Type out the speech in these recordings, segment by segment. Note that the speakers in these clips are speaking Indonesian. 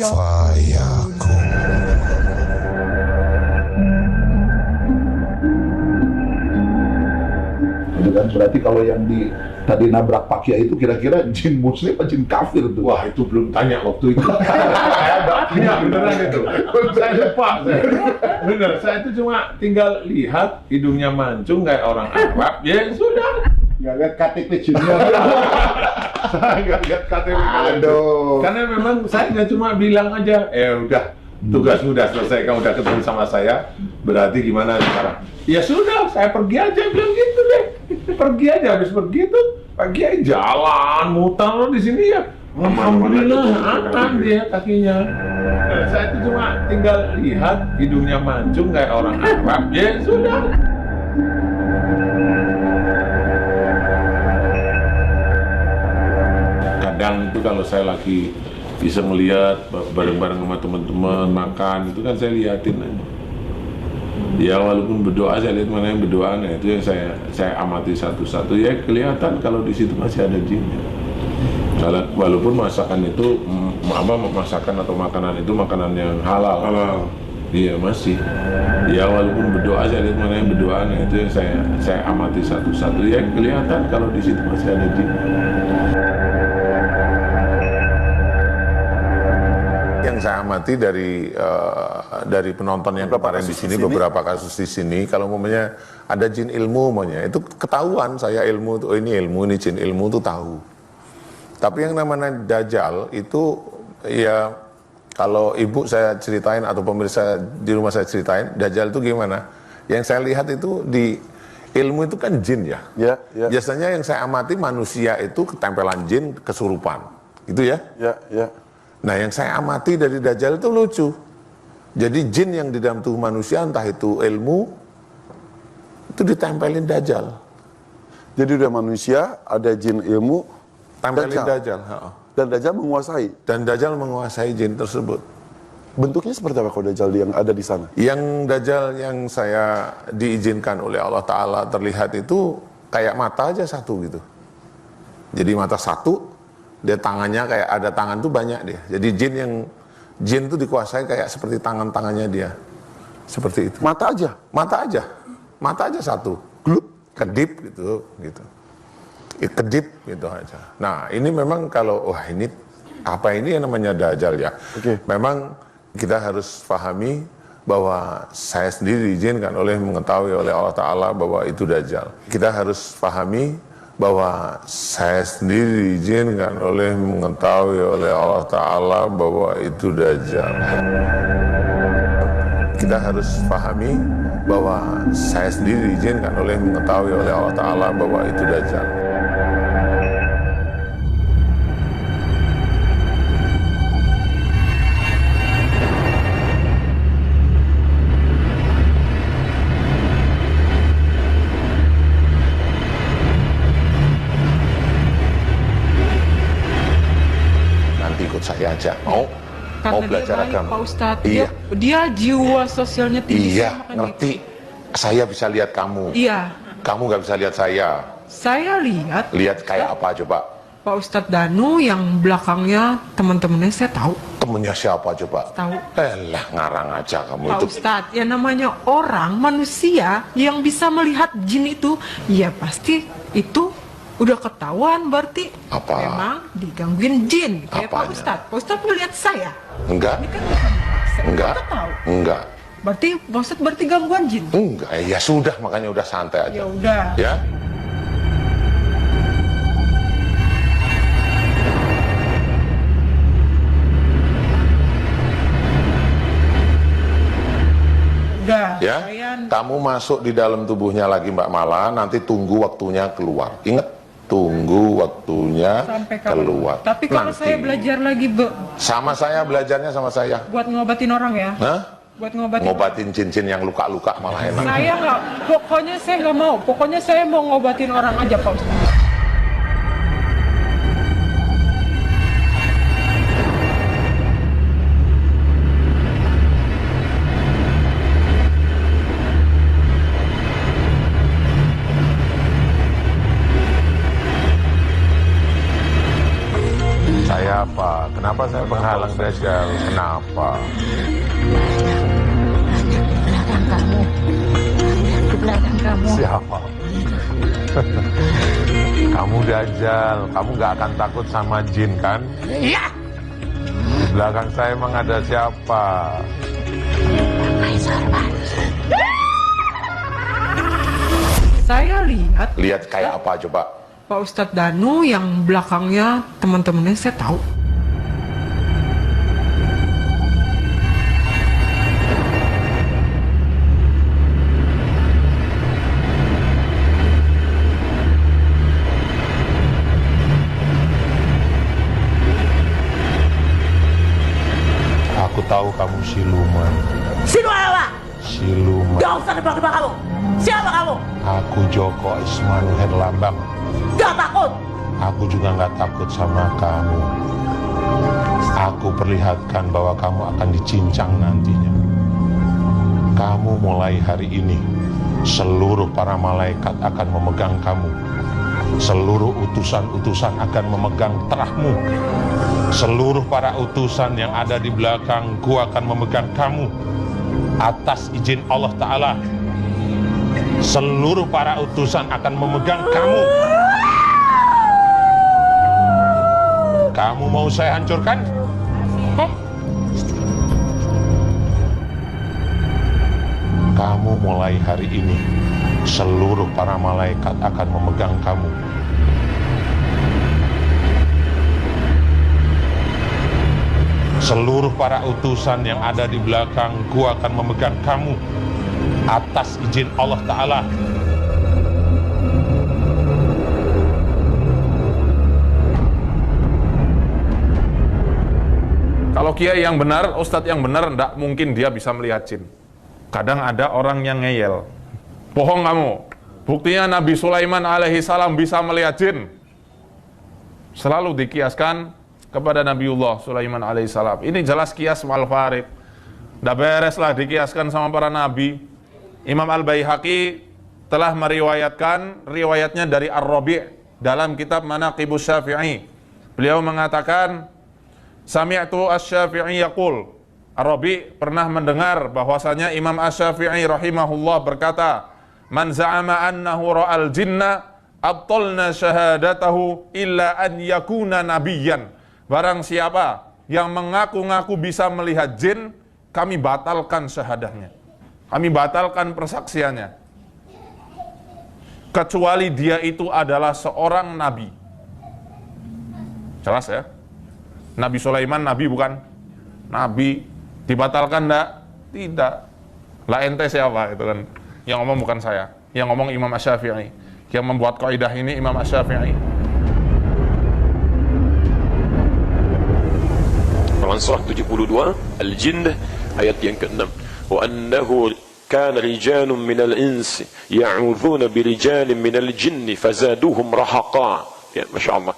Fayakun. Itu kan berarti kalau yang tadi nabrak Pak Kiai itu kira-kira jin muslim atau jin kafir tuh? Wah, itu belum tanya waktu itu. Saya nggak tanya beneran itu. Saya lupa. Bener, saya itu cuma tinggal lihat hidungnya mancung kayak orang Arab. Ya sudah. Nggak lihat KTP jinnya. Saya nggak lihat KTP. Aduh. Karena memang saya nggak cuma bilang aja, udah, tugas sudah selesai, kamu udah ketemu sama saya, berarti gimana sekarang? Ya sudah, saya pergi aja, bilang gitu deh. Pergi aja, habis pergi tuh, pagi aja jalan, muter di sini ya. Alhamdulillah, aman dia kakinya. Saya itu cuma tinggal lihat hidungnya mancung kayak orang Arab, ya sudah. Kadang itu kalau saya lagi bisa melihat bareng-bareng sama teman-teman makan, itu kan saya liatin aja. Ya walaupun berdoa, saya lihat mana yang berdoa, nah itu yang saya amati satu-satu. Ya kelihatan kalau di situ masih ada jinnya. Walaupun masakan itu masakan atau makanan itu makanan yang halal. Iya masih. Ya walaupun berdoa, saya lihat mana yang berdoa, nah itu yang saya amati satu-satu. Ya kelihatan kalau di situ masih ada jinnya. Yang saya amati dari penonton yang kemarin di sini, beberapa kasus di sini, kalau umpamanya ada jin ilmu, itu ketahuan saya ilmu tuh, ini jin ilmu tuh tahu. Tapi yang namanya dajjal itu ya kalau ibu saya ceritain atau pemirsa di rumah saya ceritain, dajjal itu gimana? Yang saya lihat itu di ilmu itu kan jin ya. Ya. Biasanya yang saya amati manusia itu ketempelan jin, kesurupan. Gitu ya? Ya. Nah, yang saya amati dari dajjal itu lucu. Jadi jin yang di dalam tubuh manusia, entah itu ilmu, itu ditempelin dajjal. Jadi udah manusia, ada jin ilmu, Tempelin dajjal. dan dajjal menguasai. Dan dajjal menguasai jin tersebut. Bentuknya seperti apa kalau dajjal yang ada di sana? Yang dajjal yang saya diizinkan oleh Allah Ta'ala terlihat itu kayak mata aja satu gitu. Jadi mata satu, dia tangannya kayak ada tangan tuh banyak dia. Jadi jin tuh dikuasai kayak seperti tangannya dia. Seperti itu. Mata aja? Mata aja satu. Glup, kedip gitu. Kedip gitu aja. Nah ini memang kalau, wah ini apa ini yang namanya dajjal ya. Memang kita harus pahami bahwa saya sendiri diizinkan mengetahui oleh Allah Ta'ala bahwa itu dajjal. Kita harus pahami bahwa saya sendiri diizinkan mengetahui oleh Allah Ta'ala bahwa itu dajjal. Kita harus pahami bahwa saya sendiri diizinkan mengetahui oleh Allah Ta'ala bahwa itu dajjal. Saya aja mau belajar agama. Pak Ustadz, iya. Dia jiwa sosialnya tinggi. Iya, ngerti. Saya bisa lihat kamu. Iya. Kamu nggak bisa lihat saya. Saya lihat. Lihat kayak apa coba? Pak Ustadz Danu yang belakangnya teman-temannya saya tahu. Temennya siapa coba? Tahu. Elah ngarang aja kamu Pak itu. Ustadz, ya namanya orang manusia yang bisa melihat jin itu, ya pasti itu udah ketahuan berarti apa? Memang digangguin jin kayak Apanya? Pak Ustadz. Pak Ustadz melihat saya. Enggak. Ini kan saya Enggak. tahu. Enggak. Berarti Pak Ustadz berarti gangguan jin. Enggak. Ya sudah, makanya udah santai aja. Ya udah. Ya. Udah. Ya. Kamu masuk di dalam tubuhnya lagi Mbak Mala, nanti tunggu waktunya keluar. Ingat. Tunggu waktunya keluar. Tapi kalau nanti. saya belajar lagi, Sama saya, belajarnya sama saya. Buat ngobatin orang ya? Hah? Buat ngobatin. Ngobatin cincin yang luka-luka malah enak. Saya nggak, pokoknya saya nggak mau. Pokoknya saya mau ngobatin orang aja, Pak Ustadz. Kenapa saya Kayak penghalang dajjal. Kenapa? Belakang kamu. Di belakang kamu. Siapa? Kamu dajjal. Kamu gak akan takut sama jin kan? Iya. Di belakang saya emang ada siapa? Kaisar Baris. Saya lihat Lihat kayak apa coba? Pak Ustadz Danu yang belakangnya teman-temannya saya tahu. Aku tahu kamu siluman. Siluman apa? Siluman. Gak usah nebak-nebak kamu. Siapa kamu? Aku Joko Isman Herlambang. Gak takut. Aku juga gak takut sama kamu. Aku perlihatkan bahwa kamu akan dicincang nantinya. Kamu mulai hari ini, seluruh para malaikat akan memegang kamu. Seluruh utusan-utusan akan memegang terahmu. Seluruh para utusan yang ada di belakangku akan memegang kamu. Atas izin Allah Ta'ala, seluruh para utusan akan memegang kamu. Kamu mau saya hancurkan? Kamu mulai hari ini, seluruh para malaikat akan memegang kamu. Seluruh para utusan yang ada di belakangku akan memegang kamu. Atas izin Allah Ta'ala. Kalau kiai yang benar, ustadz yang benar, tidak mungkin dia bisa melihat jin. Kadang ada orang yang ngeyel. Bohong kamu. Buktinya Nabi Sulaiman alaihi salam bisa melihat jin. Selalu dikiaskan kepada Nabiullah Sulaiman alaihi salam. Ini jelas kias wal farid. Tidak beres lah dikiaskan sama para nabi. Imam Al-Baihaqi telah meriwayatkan riwayatnya dari Ar-Rabi' dalam kitab Manaqibus Syafi'i. Beliau mengatakan, Sami'tu Asy-Syafi'i yaqul. Ar-Rabi' pernah mendengar bahwasanya Imam Asy-Syafi'i rahimahullah berkata, Man za'ama annahu ra'al jinna abtalna syahadatahu illa an yakuna nabiyyan. Barang siapa yang mengaku-ngaku bisa melihat jin, kami batalkan syahadahnya. Kami batalkan persaksiannya. Kecuali dia itu adalah seorang nabi. Jelas ya? Nabi Sulaiman nabi bukan? Nabi. Dibatalkan enggak? Tidak. Lah ente siapa? Itu kan. Yang ngomong bukan saya. Yang ngomong Imam Asy-Syafi'i. Yang membuat kaidah ini Imam Asy-Syafi'i. Quran surah 72 Al-Jinn ayat yang ke-6. Wa annahu kana rijalun minal insi ya'udzuuna birijalin minal jinni fazaduhum rahaqa. Ya, Masya Allah.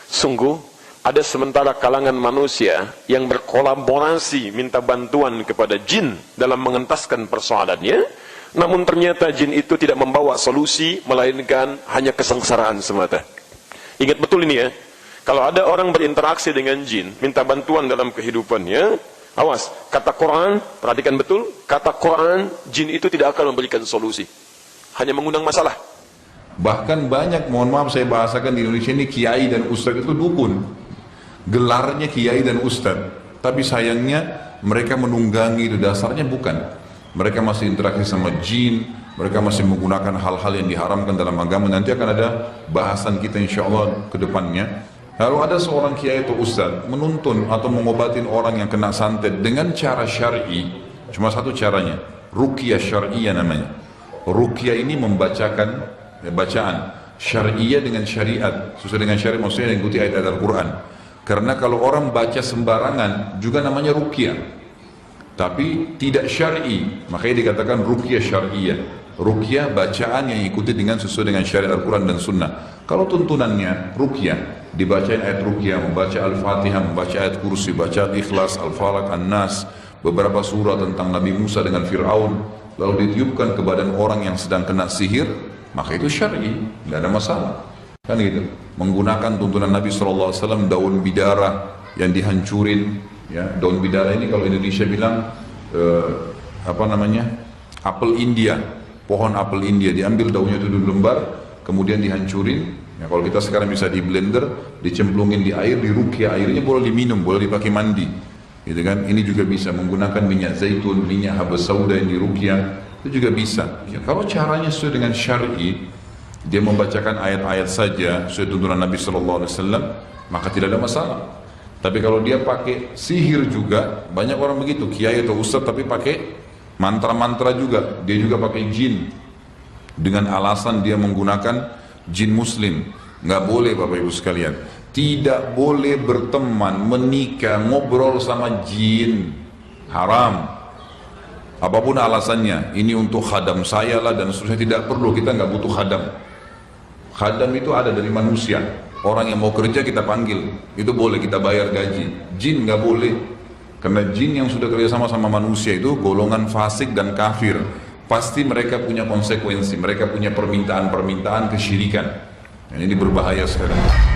Sungguh ada sementara kalangan manusia yang berkolaborasi minta bantuan kepada jin dalam mengentaskan persoalannya, namun ternyata jin itu tidak membawa solusi melainkan hanya kesengsaraan semata. Ingat betul ini ya. Kalau ada orang berinteraksi dengan jin, minta bantuan dalam kehidupannya, awas, kata Quran, perhatikan betul, kata Quran, jin itu tidak akan memberikan solusi, hanya mengundang masalah. Bahkan banyak, mohon maaf saya bahasakan di Indonesia ini, kiai dan ustadz itu dukun. Gelarnya kiai dan ustadz, tapi sayangnya mereka menunggangi, itu dasarnya bukan. Mereka masih interaksi sama jin, mereka masih menggunakan hal-hal yang diharamkan dalam agama. Nanti akan ada bahasan kita insya Allah ke depannya. Lalu ada seorang kiai atau ustadz menuntun atau mengobatin orang yang kena santet dengan cara syar'i. Cuma satu caranya, ruqyah syar'iyah namanya. Ruqyah ini membacakan bacaan syar'iyah dengan syariat, sesuai dengan syariat, maksudnya ikuti ayat-ayat Al-Quran. Karena kalau orang baca sembarangan juga namanya ruqyah, tapi tidak syar'i, makanya dikatakan ruqyah syar'iyah. Ruqyah bacaan yang ikuti dengan sesuai dengan syariat Al-Quran dan Sunnah. Kalau tuntunannya ruqyah, dibacain ayat ruqyah, membaca Al-Fatihah, membaca ayat kursi, baca Al-Ikhlas, Al-Falaq, An-Nas, beberapa surah tentang Nabi Musa dengan Fir'aun, lalu ditiupkan ke badan orang yang sedang kena sihir, maka itu syar'i, tidak ada masalah. Kan gitu. Menggunakan tuntunan Nabi SAW, daun bidara, yang dihancurin, ya. Daun bidara ini kalau Indonesia bilang apel India, pohon apel India, diambil daunnya itu dulu lembar, kemudian dihancurin. Ya, kalau kita sekarang bisa di blender, dicemplungin di air, dirukyah, airnya boleh diminum, boleh dipakai mandi, gitu kan? Ini juga bisa menggunakan minyak zaitun, minyak habas sauda yang dirukyah, itu juga bisa. Ya, kalau caranya sesuai dengan syar'i, dia membacakan ayat-ayat saja sesuai tuntunan Nabi SAW, maka tidak ada masalah. Tapi kalau dia pakai sihir juga, banyak orang begitu, kiai atau ustaz tapi pakai mantra-mantra juga, dia juga pakai jin dengan alasan dia menggunakan jin muslim. Nggak boleh Bapak Ibu sekalian, tidak boleh berteman, menikah, ngobrol sama jin, haram. Apapun alasannya, ini untuk khadam saya lah dan seterusnya, tidak perlu, kita nggak butuh khadam. Khadam itu ada dari manusia. Orang yang mau kerja kita panggil, itu boleh kita bayar gaji. Jin nggak boleh, karena jin yang sudah kerjasama sama manusia itu golongan fasik dan kafir. Pasti mereka punya konsekuensi, mereka punya permintaan-permintaan kesyirikan. Dan ini berbahaya sekarang.